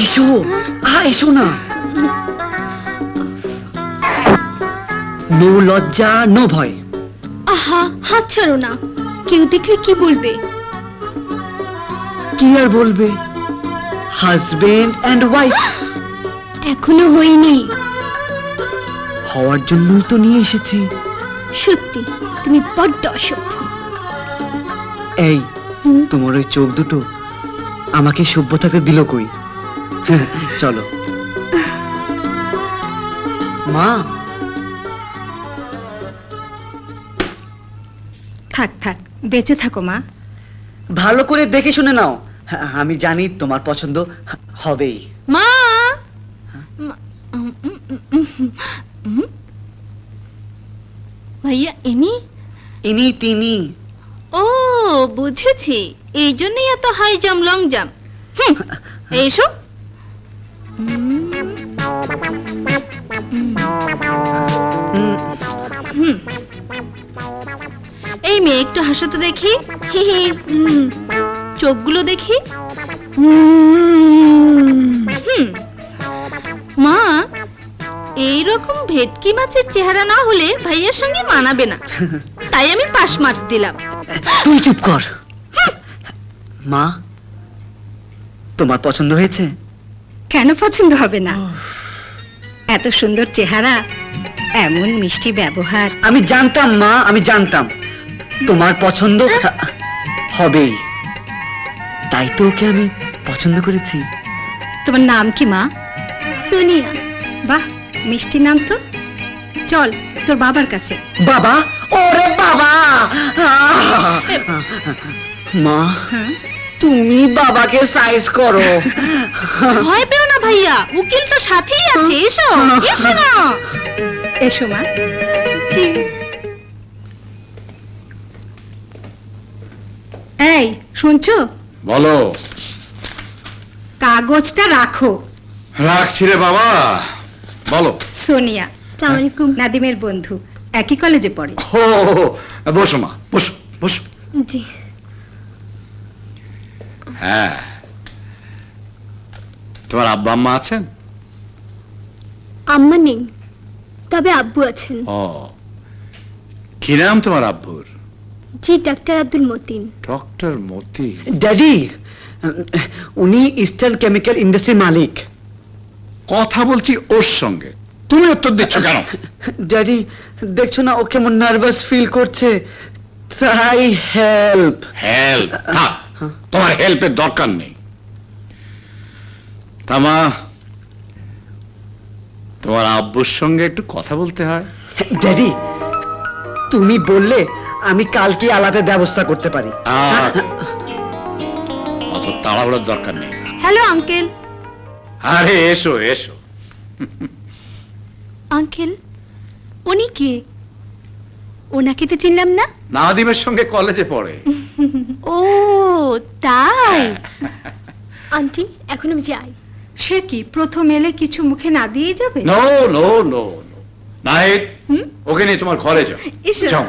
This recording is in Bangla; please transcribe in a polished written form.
এসো, এসো না। নো লজ্জা, নো ভয়। আহা, হাত ছাড়ো না, কেউ দেখলে কি বলবে? কি আর বলবে, হাজবেন্ড এন্ড ওয়াইফ। এখনো হইনি। হওয়ার জন্যই তো নিয়ে এসেছি। সত্যি তুমি বড্ড অসভ্য। এই তোমার ওই চোখ দুটো আমাকে সভ্যতাকে দিল কই? চলো মা। থাক থাক, বেঁচে থাকো মা। ভালো করে দেখে শুনে নাও, আমি জানি তোমার পছন্দ হবেই। মা, ভাইয়া ইনি? ইনি তিনি। ও বুঝেছি, এই জন্যই এত হাই জাম লং জাম। এইসো। এই মেয়ে একটু হাসো তো দেখি। চোখগুলো দেখি। মা, এইরকম ভেটকি মাছের চেহারা না হলে ভাইয়ের সঙ্গে মানাবে না, তাই আমি পাশ মার দিলাম। তুই চুপ কর। মা, তোমার পছন্দ হয়েছে? কেন পছন্দ হবে না? এত সুন্দর চেহারা, এমন মিষ্টি ব্যবহার। আমি জানতাম মা, আমি জানতাম তোমার পছন্দ হবেই, তাই তো ওকে আমি পছন্দ করেছি। তোমার নাম কি মা? সোনিয়া। বাহ, মিষ্টি নাম তো। চল তোর বাবার কাছে। বাবা? ওরে বাবা! মা, তুমি বাবাকে সাইজ করো। ভয় পেও না ভাইয়া, উকিল তো সাথেই আছে। এসো এসো না। এসো মা। এই শুনছো? বলো। কাগজটা রাখো। রাখছি রে বাবা, বলো। সোনিয়া। আসসালামু আলাইকুম। নাদিমের বন্ধু, একই কলেজে পড়ে। ও বসো মা, বসো বসো। জি। হ্যাঁ, তোমার আব্বা আম্মা আছেন? আম্মা নেই, তবে আব্বু আছেন। ও, কি নাম তোমার আব্বুর? জি, doctor Abdul Matin. Doctor Matin. Daddy, উনি ইস্টার্ন কেমিক্যাল ইন্ডাস্ট্রির মালিক। কথা বলছি ওর সঙ্গে, তুমি উত্তর দিচ্ছ কেন? ড্যাডি, দেখছো না ও কেমন নার্ভাস ফিল করছে, তাই হেল্প। হেল্প? থাক, তোমার হেল্পের দরকার নেই। তামা, তোমার আব্বুর সঙ্গে একটু কথা বলতে হয়। ড্যাডি, তুমি বললে আমি কালকে আলাপের ব্যবস্থা করতে পারি। অত তাড়াহুড়োর দরকার নেই। Hello uncle. আরে এসো এসো। আঙ্কেল, উনি কে? ওনাকে তো চিনলাম না। নাদিমের সঙ্গে কলেজে পড়ে। ও তাই। আন্টি, এখন আমি যাই। সে কি, প্রথম এলে কিছু মুখে না দিয়ে যাবে? No no no no, Nahid, ওকে নিয়ে তোমার ঘরে যাও। এসো। যাও।